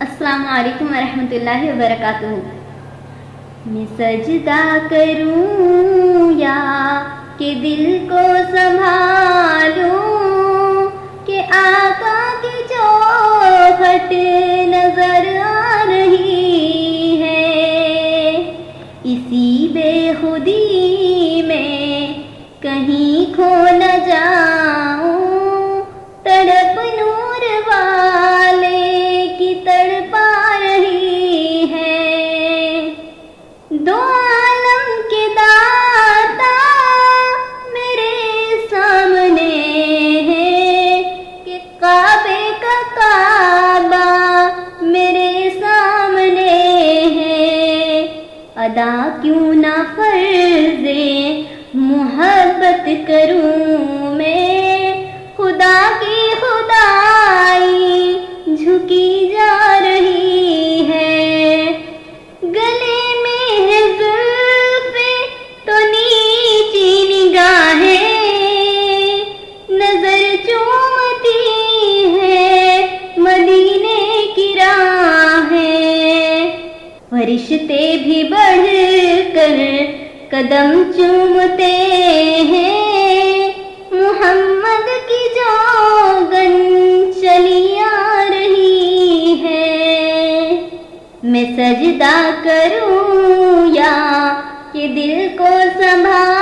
السلام علیکم ورحمۃ اللہ وبرکاتہ۔ میں سجدہ کروں یا کہ دل کو سنبھالوں کہ آقا کی چوکھٹ نظر آ رہی ہے، اسی بے خودی میں کہیں کھو نہ جاؤں، تڑپ نور والے کی تڑپا رہی ہے۔ دو عالم کے داتا میرے سامنے ہے کہ کعبے کا کعبہ میرے سامنے ہے، ادا کیوں نہ فرض محبت کروں میں، خدا کی خدائی جھکی جا رہی ہے۔ گلے میں ہے زلفیں تو نیچی نگاہیں، نظر چومتی ہے مدینے کی راہیں، فرشتے بھی بڑھ کر قدم چومتے ہیں، محمد کی جوگن چلی آ رہی ہے۔ میں سجدہ کروں یا کہ دل کو سنبھالوں،